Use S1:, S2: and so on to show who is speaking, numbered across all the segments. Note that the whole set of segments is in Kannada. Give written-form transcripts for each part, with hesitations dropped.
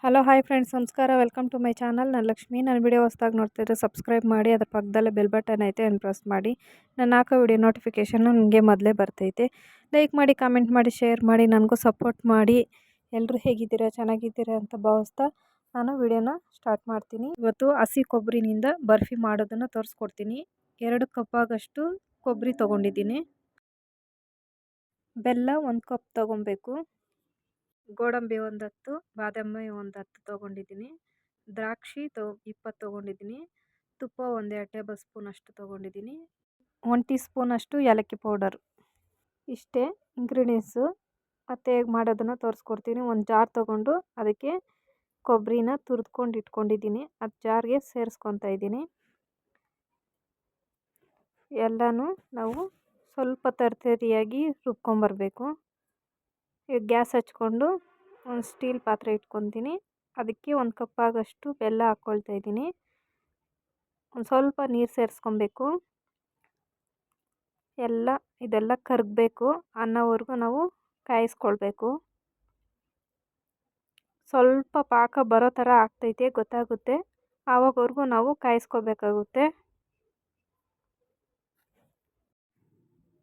S1: ಹಲೋ ಹಾಯ್ ಫ್ರೆಂಡ್ಸ್, ನಮಸ್ಕಾರ. Welcome to my channel. ನಾನು ಲಕ್ಷ್ಮಿ. ನನ್ನ ವಿಡಿಯೋ ಹೊಸದಾಗಿ ನೋಡ್ತಿದ್ರೆ ಸಬ್ಸ್ಕ್ರೈಬ್ ಮಾಡಿ, ಅದರ ಪಕ್ಕದಲ್ಲೇ ಬೆಲ್ ಬಟನ್ ಐತೆ ಅದನ್ನು ಪ್ರೆಸ್ ಮಾಡಿ. ನಾನು ಹಾಕೋ ವಿಡಿಯೋ ನೋಟಿಫಿಕೇಷನ್ ನನಗೆ ಮೊದಲೇ ಬರ್ತೈತೆ. ಲೈಕ್ ಮಾಡಿ, ಕಾಮೆಂಟ್ ಮಾಡಿ, ಶೇರ್ ಮಾಡಿ, ನನಗೂ ಸಪೋರ್ಟ್ ಮಾಡಿ. ಎಲ್ಲರೂ ಹೇಗಿದ್ದೀರಾ? ಚೆನ್ನಾಗಿದ್ದೀರಾ ಅಂತ ಭಾವಿಸ್ತಾ ನಾನು ವಿಡಿಯೋನ ಸ್ಟಾರ್ಟ್ ಮಾಡ್ತೀನಿ. ಇವತ್ತು ಹಸಿ ಕೊಬ್ಬರಿನಿಂದ ಬರ್ಫಿ ಮಾಡೋದನ್ನು ತೋರಿಸ್ಕೊಡ್ತೀನಿ. 2 ಕಪ್ ಆಗಷ್ಟು ಕೊಬ್ಬರಿ ತೊಗೊಂಡಿದ್ದೀನಿ. ಬೆಲ್ಲ 1 ಕಪ್ ತೊಗೊಬೇಕು. ಗೋಡಂಬಿ 10, ಬಾದಾಮಿ 10 ತೊಗೊಂಡಿದ್ದೀನಿ. ದ್ರಾಕ್ಷಿ 20 ತೊಗೊಂಡಿದ್ದೀನಿ. ತುಪ್ಪ 1 ಟೇಬಲ್ ಸ್ಪೂನ್ ಅಷ್ಟು ತೊಗೊಂಡಿದ್ದೀನಿ. 1 ಟೀ ಸ್ಪೂನ್ ಅಷ್ಟು ಏಲಕ್ಕಿ ಪೌಡರ್. ಇಷ್ಟೇ ಇಂಗ್ರೀಡಿಯೆಂಟ್ಸು. ಮತ್ತು ಹೇಗೆ ಮಾಡೋದನ್ನು ತೋರಿಸ್ಕೊಡ್ತೀನಿ. ಒಂದು ಜಾರ್ ತೊಗೊಂಡು ಅದಕ್ಕೆ ಕೊಬ್ಬರಿನ ತುರಿದ್ಕೊಂಡು ಇಟ್ಕೊಂಡಿದ್ದೀನಿ. ಅದು ಜಾರ್ಗೆ ಸೇರಿಸ್ಕೊತಾ ಇದ್ದೀನಿ. ಎಲ್ಲನೂ ನಾವು ಸ್ವಲ್ಪ ತರಿಯಾಗಿ ರುಬ್ಕೊಂಬರ್ಬೇಕು. ಈಗ ಗ್ಯಾಸ್ ಹಚ್ಕೊಂಡು ಒಂದು ಸ್ಟೀಲ್ ಪಾತ್ರೆ ಇಟ್ಕೊತೀನಿ. ಅದಕ್ಕೆ 1 ಕಪ್ ಆಗಷ್ಟು ಬೆಲ್ಲ ಹಾಕ್ಕೊಳ್ತಾ ಇದ್ದೀನಿ. ಒಂದು ಸ್ವಲ್ಪ ನೀರು ಸೇರಿಸ್ಕೊಬೇಕು. ಇದೆಲ್ಲ ಕರಗಬೇಕು ಅನ್ನೋವರೆಗೂ ನಾವು ಕಾಯಿಸ್ಕೊಳ್ಬೇಕು. ಸ್ವಲ್ಪ ಪಾಕ ಬರೋ ಥರ ಆಗ್ತೈತೆ, ಗೊತ್ತಾಗುತ್ತೆ. ಆವಾಗವರೆಗೂ ನಾವು ಕಾಯಿಸ್ಕೋಬೇಕಾಗುತ್ತೆ.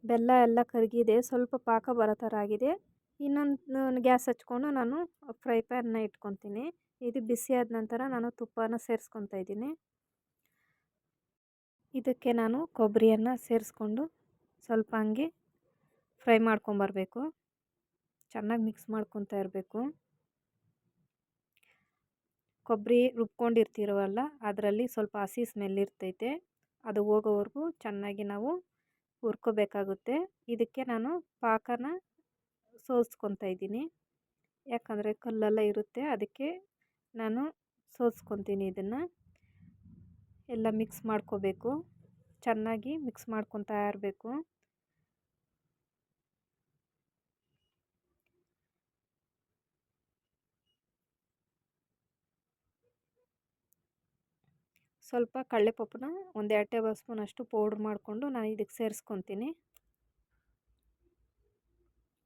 S1: ಬೆಲ್ಲ ಎಲ್ಲ ಕರಗಿದೆ, ಸ್ವಲ್ಪ ಪಾಕ ಬರೋ ಥರ ಆಗಿದೆ. ಇನ್ನೊಂದು ಗ್ಯಾಸ್ ಹಚ್ಕೊಂಡು ನಾನು ಫ್ರೈ ಪ್ಯಾನ್ನ ಇಟ್ಕೊತೀನಿ. ಇದು ಬಿಸಿ ಆದ ನಂತರ ನಾನು ತುಪ್ಪನ ಸೇರಿಸ್ಕೊತಾ ಇದ್ದೀನಿ. ಇದಕ್ಕೆ ನಾನು ಕೊಬ್ಬರಿಯನ್ನು ಸೇರಿಸ್ಕೊಂಡು ಸ್ವಲ್ಪ ಹಂಗೆ ಫ್ರೈ ಮಾಡ್ಕೊಂಬರ್ಬೇಕು. ಚೆನ್ನಾಗಿ ಮಿಕ್ಸ್ ಮಾಡ್ಕೊತಾ ಇರಬೇಕು. ಕೊಬ್ಬರಿ ರುಬ್ಕೊಂಡಿರ್ತೀರವಲ್ಲ, ಅದರಲ್ಲಿ ಸ್ವಲ್ಪ ಹಸಿ ಸ್ಮೆಲ್ ಇರ್ತೈತೆ. ಅದು ಹೋಗೋವರೆಗೂ ಚೆನ್ನಾಗಿ ನಾವು ಹುರ್ಕೋಬೇಕಾಗುತ್ತೆ. ಇದಕ್ಕೆ ನಾನು ಪಾಕನ ಸೋಸ್ಕೊತಾ ಇದ್ದೀನಿ. ಯಾಕಂದರೆ ಕಲ್ಲೆಲ್ಲ ಇರುತ್ತೆ, ಅದಕ್ಕೆ ನಾನು ಸೋಸ್ಕೊತೀನಿ. ಇದನ್ನು ಎಲ್ಲ ಮಿಕ್ಸ್ ಮಾಡ್ಕೋಬೇಕು. ಚೆನ್ನಾಗಿ ಮಿಕ್ಸ್ ಮಾಡ್ಕೊತಾ ಇರಬೇಕು. ಸ್ವಲ್ಪ ಕಡಲೆಪಪ್ಪನ 1 ಟೇಬಲ್ ಸ್ಪೂನ್ ಅಷ್ಟು ಪೌಡ್ರ್ ಮಾಡಿಕೊಂಡು ನಾನು ಇದಕ್ಕೆ ಸೇರಿಸ್ಕೊತೀನಿ.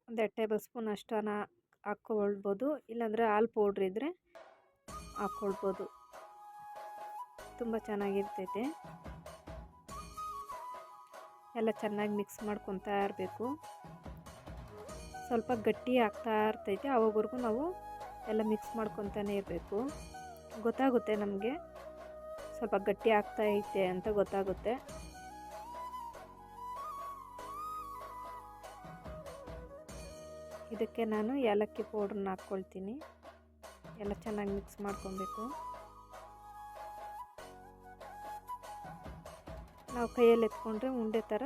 S1: 1 ಟೇಬಲ್ ಸ್ಪೂನ್ ಅಷ್ಟನ್ನು ಹಾಕ್ಕೊಳ್ಬೋದು, ಇಲ್ಲಾಂದರೆ ಹಾಲು ಪೌಡ್ರ್ ಇದ್ದರೆ ಹಾಕ್ಕೊಳ್ಬೋದು. ತುಂಬ ಚೆನ್ನಾಗಿರ್ತೈತೆ. ಎಲ್ಲ ಚೆನ್ನಾಗಿ ಮಿಕ್ಸ್ ಮಾಡ್ಕೊತಾ ಇರಬೇಕು. ಸ್ವಲ್ಪ ಗಟ್ಟಿ ಆಗ್ತಾ ಇರ್ತೈತೆ, ಆವಾಗವರೆಗೂ ನಾವು ಎಲ್ಲ ಮಿಕ್ಸ್ ಮಾಡ್ಕೊತಾನೆ ಇರಬೇಕು. ಗೊತ್ತಾಗುತ್ತೆ ನಮಗೆ ಸ್ವಲ್ಪ ಗಟ್ಟಿ ಆಗ್ತಾ ಐತೆ ಅಂತ ಗೊತ್ತಾಗುತ್ತೆ. ಇದಕ್ಕೆ ನಾನು ಏಲಕ್ಕಿ ಪೌಡ್ರನ್ನ ಹಾಕ್ಕೊಳ್ತೀನಿ. ಎಲ್ಲ ಚೆನ್ನಾಗಿ ಮಿಕ್ಸ್ ಮಾಡ್ಕೊಬೇಕು. ನಾವು ಕೈಯಲ್ಲಿ ಎತ್ಕೊಂಡ್ರೆ ಉಂಡೆ ಥರ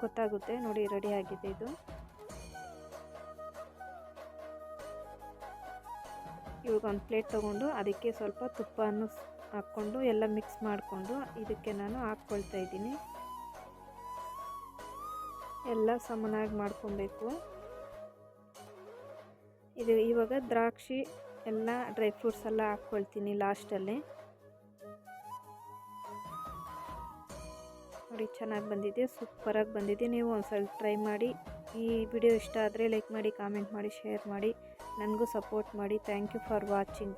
S1: ಗೊತ್ತಾಗುತ್ತೆ. ನೋಡಿ, ರೆಡಿ ಆಗಿದೆ ಇದು. ಇವಾಗ ಒಂದು ಪ್ಲೇಟ್ ತೊಗೊಂಡು ಅದಕ್ಕೆ ಸ್ವಲ್ಪ ತುಪ್ಪವನ್ನು ಹಾಕ್ಕೊಂಡು ಎಲ್ಲ ಮಿಕ್ಸ್ ಮಾಡಿಕೊಂಡು ಇದಕ್ಕೆ ನಾನು ಹಾಕ್ಕೊಳ್ತಾ ಇದ್ದೀನಿ. ಎಲ್ಲ ಸಮನಾಗಿ ಮಾಡ್ಕೊಬೇಕು. ಇದು ಇವಾಗ ದ್ರಾಕ್ಷಿ ಎಲ್ಲ ಡ್ರೈ ಫ್ರೂಟ್ಸ್ ಎಲ್ಲ ಹಾಕ್ಕೊಳ್ತೀನಿ ಲಾಸ್ಟಲ್ಲಿ. ನೋಡಿ, ಚೆನ್ನಾಗಿ ಬಂದಿದೆ, ಸೂಪರಾಗಿ ಬಂದಿದೆ. ನೀವು ಒಂದ್ಸಲ ಟ್ರೈ ಮಾಡಿ. ಈ ವಿಡಿಯೋ ಇಷ್ಟ ಆದರೆ ಲೈಕ್ ಮಾಡಿ, ಕಾಮೆಂಟ್ ಮಾಡಿ, ಶೇರ್ ಮಾಡಿ, ನನಗೂ ಸಪೋರ್ಟ್ ಮಾಡಿ. Thank you for watching.